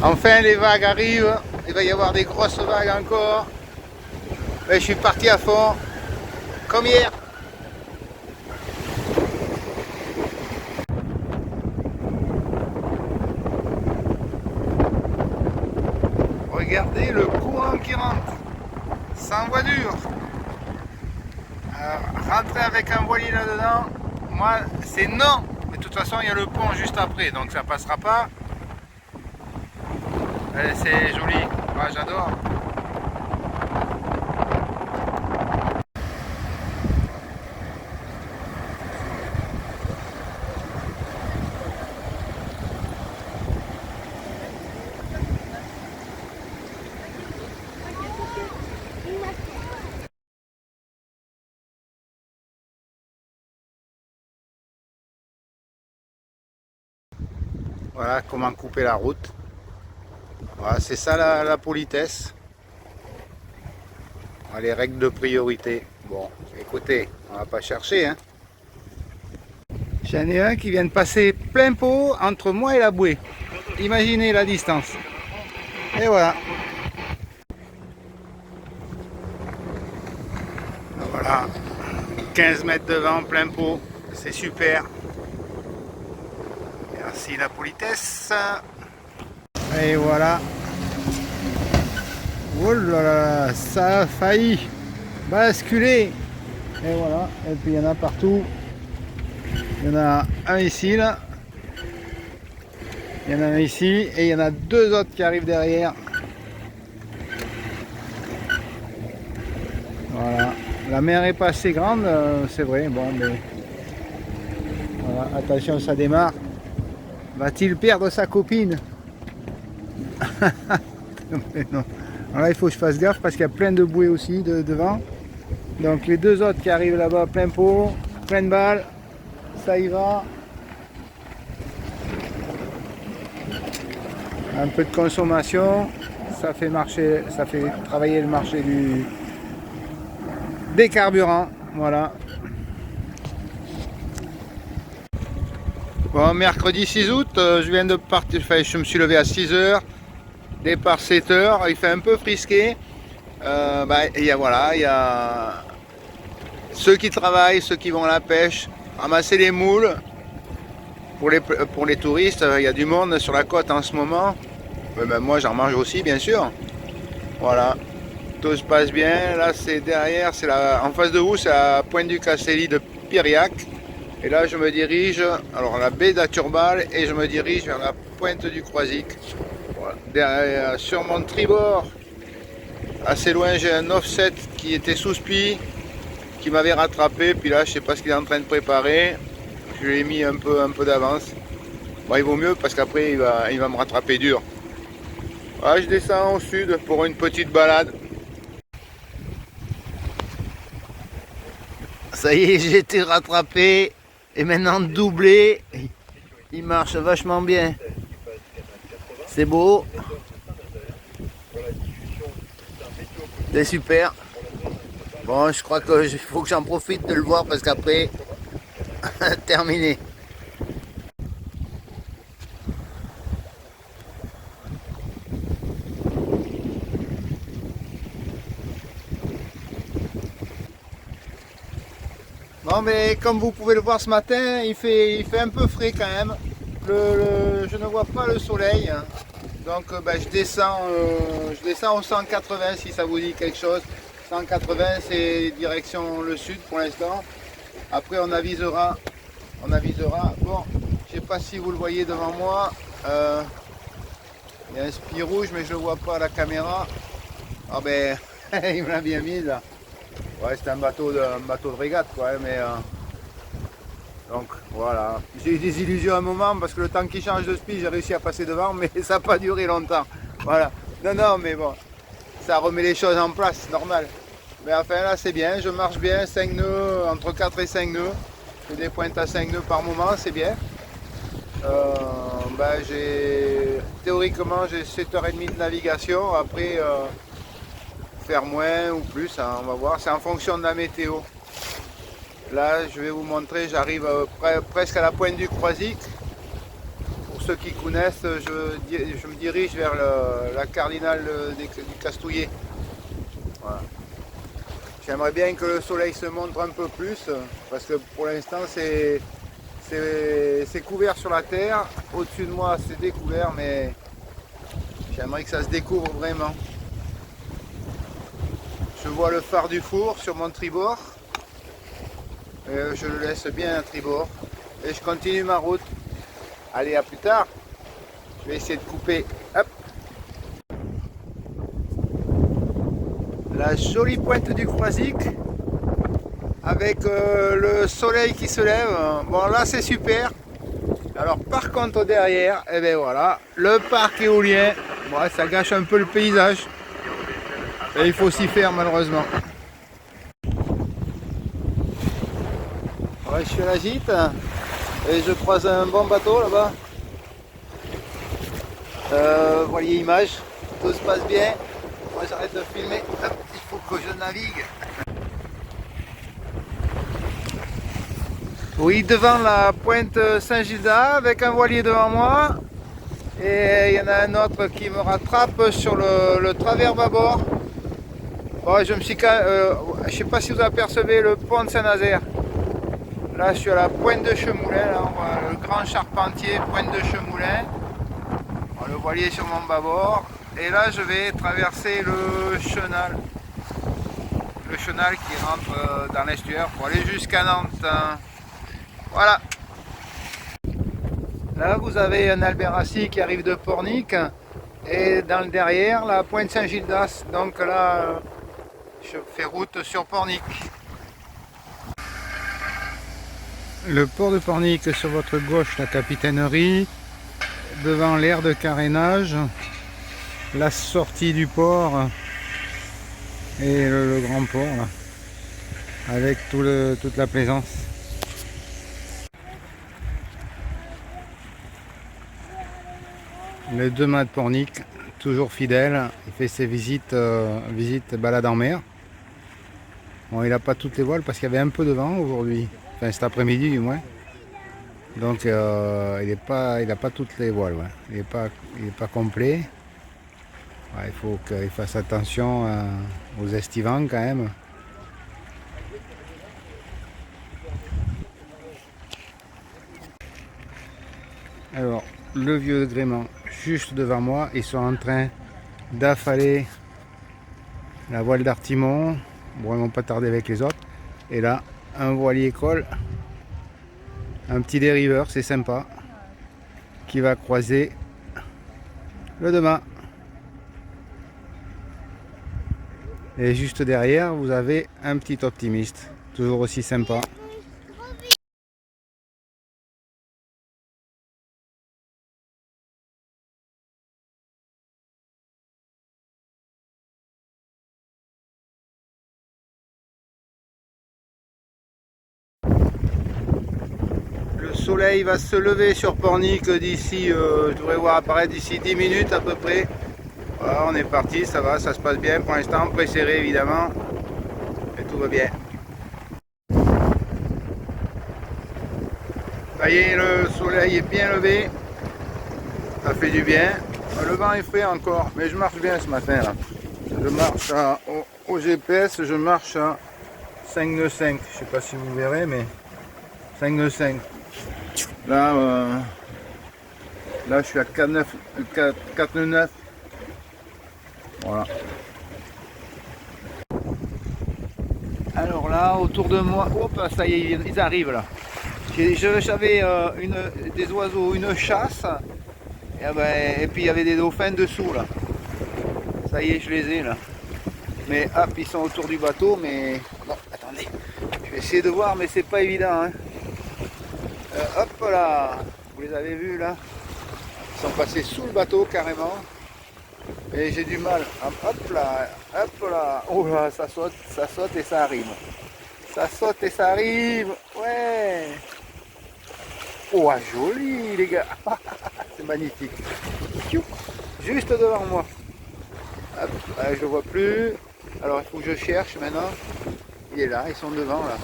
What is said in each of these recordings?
Enfin les vagues arrivent, il va y avoir des grosses vagues encore. Mais je suis parti à fond, comme hier. Regardez le courant qui rentre, sans voiture. Rentrer avec un voilier là-dedans, moi c'est non. Mais de toute façon il y a le pont juste après, donc ça passera pas. C'est joli, ouais, j'adore. Voilà comment couper la route. Voilà, c'est ça la politesse. Voilà, les règles de priorité. Bon, écoutez, on va pas chercher. Hein. J'en ai un qui vient de passer plein pot entre moi et la bouée. Imaginez la distance. Et voilà. Voilà. 15 mètres devant, plein pot. C'est super. Merci la politesse. Et voilà. Oh là là, ça a failli basculer. Et voilà. Et puis il y en a partout. Il y en a un ici là. Il y en a un ici. Et il y en a deux autres qui arrivent derrière. Voilà. La mer est pas assez grande, c'est vrai. Bon, mais voilà. Attention, ça démarre. Va-t-il perdre sa copine? Non. Alors là, il faut que je fasse gaffe parce qu'il y a plein de bouées aussi devant. Donc les deux autres qui arrivent là-bas, plein pot, plein de balles, ça y va. Un peu de consommation, ça fait marcher, ça fait travailler le marché des carburants. Voilà. Bon, mercredi 6 août, je viens de partir, enfin, je me suis levé à 6 h, départ 7 h, il fait un peu frisqué. Il y a ceux qui travaillent, ceux qui vont à la pêche, ramasser les moules. Pour les touristes, il y a du monde sur la côte en ce moment. Moi j'en mange aussi bien sûr. Voilà, tout se passe bien. Là c'est derrière, en face de vous, c'est la pointe du Castelli de Piriac. Et là je me dirige, alors la baie d'Aturbal, et je me dirige vers la pointe du Croisic. Voilà. Derrière, sur mon tribord, assez loin, j'ai un offset qui était sous spi, qui m'avait rattrapé. Puis là je sais pas ce qu'il est en train de préparer. Je lui ai mis un peu d'avance. Bon, il vaut mieux parce qu'après il va me rattraper dur. Voilà, je descends au sud pour une petite balade. Ça y est, j'ai été rattrapé et maintenant doublé. Il marche vachement bien. C'est beau. C'est super. Bon, je crois qu'il faut que j'en profite de le voir parce qu'après, terminé. Bon, mais comme vous pouvez le voir ce matin, il fait un peu frais quand même. Je ne vois pas le soleil. Donc je descends au 180 si ça vous dit quelque chose. 180 c'est direction le sud pour l'instant. Après on avisera. Bon, je sais pas si vous le voyez devant moi. Il y a un spi rouge mais je ne le vois pas à la caméra. Ah ben il me l'a bien mis là. Ouais, c'est un bateau de régate quoi, mais donc voilà. J'ai eu des illusions à un moment parce que le temps qu'il change de spi, j'ai réussi à passer devant, mais ça n'a pas duré longtemps. Voilà. Non, mais bon, ça remet les choses en place, normal. Mais enfin là c'est bien, je marche bien, 5 nœuds, entre 4 et 5 nœuds. J'ai des pointes à 5 nœuds par moment, c'est bien. Théoriquement j'ai 7h30 de navigation, après faire moins ou plus, hein, on va voir, c'est en fonction de la météo. Là je vais vous montrer, j'arrive presque à la pointe du Croisic. Pour ceux qui connaissent, je me dirige vers la cardinale du Castouillet. Voilà. J'aimerais bien que le soleil se montre un peu plus, parce que pour l'instant c'est couvert sur la terre. Au-dessus de moi c'est découvert, mais j'aimerais que ça se découvre vraiment. Je vois le phare du four sur mon tribord. Je le laisse bien à tribord. Et je continue ma route. Allez, à plus tard. Je vais essayer de couper. Hop. La jolie pointe du Croisic. Avec le soleil qui se lève. Bon, là c'est super. Alors par contre derrière, et ben voilà, le parc éolien. Bon, ça gâche un peu le paysage. Et il faut s'y faire malheureusement. Ouais, je suis à la gîte et je croise un bon bateau là-bas. Voyez image, tout se passe bien. Moi j'arrête de filmer. Hop, il faut que je navigue. Oui, devant la pointe Saint-Gildas avec un voilier devant moi. Et il y en a un autre qui me rattrape sur le travers bâbord. Bon, je sais pas si vous apercevez le pont de Saint-Nazaire. Là, je suis à la pointe de Chemoulin, là, on voit le grand charpentier, pointe de Chemoulin. Bon, le voilier sur mon bâbord. Et là, je vais traverser le chenal. Le chenal qui rentre dans l'estuaire pour aller jusqu'à Nantes. Voilà. Là, vous avez un Alberacy qui arrive de Pornic. Et dans le derrière, la pointe Saint-Gildas. Donc là, je fais route sur Pornic. Le port de Pornic sur votre gauche, la capitainerie. Devant l'aire de carénage, la sortie du port et le grand port là, avec toute la plaisance. Le 2 mâts de Pornic, toujours fidèle, il fait ses visites balade en mer. Bon, il n'a pas toutes les voiles parce qu'il y avait un peu de vent aujourd'hui, enfin cet après-midi du moins. Donc il n'a pas toutes les voiles, ouais. Il n'est pas complet. Ouais, il faut qu'il fasse attention aux estivants quand même. Alors, le vieux gréement juste devant moi, ils sont en train d'affaler la voile d'Artimon. Bon, ils vont pas tarder avec les autres. Et là, un voilier colle, un petit dériveur, c'est sympa, qui va croiser le demain. Et juste derrière, vous avez un petit optimiste, toujours aussi sympa. Le soleil va se lever sur Pornic d'ici, je devrais voir apparaître d'ici 10 minutes à peu près. Voilà, on est parti, ça va, ça se passe bien pour l'instant, pré-serré évidemment, et tout va bien. Ça y est, le soleil est bien levé, ça fait du bien. Le vent est frais encore, mais je marche bien ce matin là. Je marche au GPS, je marche à 5 nœuds 5, je sais pas si vous verrez, mais 5 nœuds 5. Là, je suis à 4 nœuds 9. Voilà. Alors là, autour de moi, hop, ça y est, ils arrivent là. J'avais des oiseaux, une chasse, et puis il y avait des dauphins dessous là. Ça y est, je les ai là. Mais hop, ils sont autour du bateau, mais bon, attendez, je vais essayer de voir, mais c'est pas évident. Hein. Hop là, vous les avez vus là, ils sont passés sous le bateau carrément. Et j'ai du mal. Hop là, oh là, ça saute et ça arrive. Ça saute et ça arrive, ouais. Oh, joli les gars, c'est magnifique. Juste devant moi. Hop, je le vois plus. Alors il faut que je cherche maintenant. Il est là, ils sont devant là.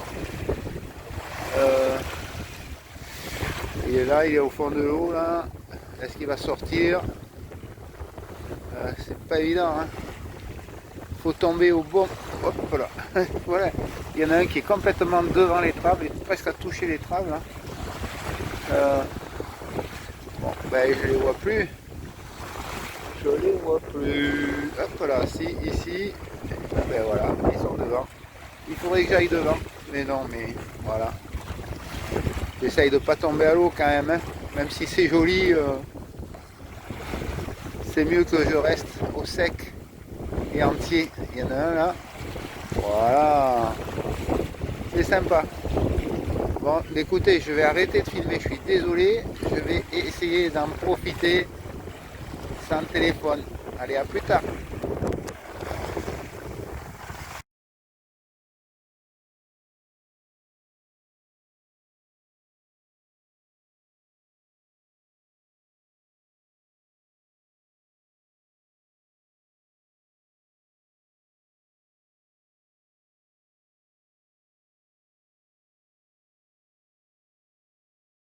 Il est là, il est au fond de l'eau là. Est-ce qu'il va sortir? C'est pas évident, hein. Faut tomber au bon. Hop là. Voilà. Il y en a un qui est complètement devant l'étrave, il est presque à toucher l'étrave là. Bon, ben je les vois plus. Je les vois plus. Hop là, si, ici. Ben voilà, ils sont devant. Il faudrait que j'aille devant. Mais non, mais voilà. J'essaye de pas tomber à l'eau quand même, hein. Même si c'est joli, c'est mieux que je reste au sec et entier. Il y en a un là. Voilà. C'est sympa. Bon, écoutez, je vais arrêter de filmer, je suis désolé. Je vais essayer d'en profiter sans téléphone. Allez, à plus tard.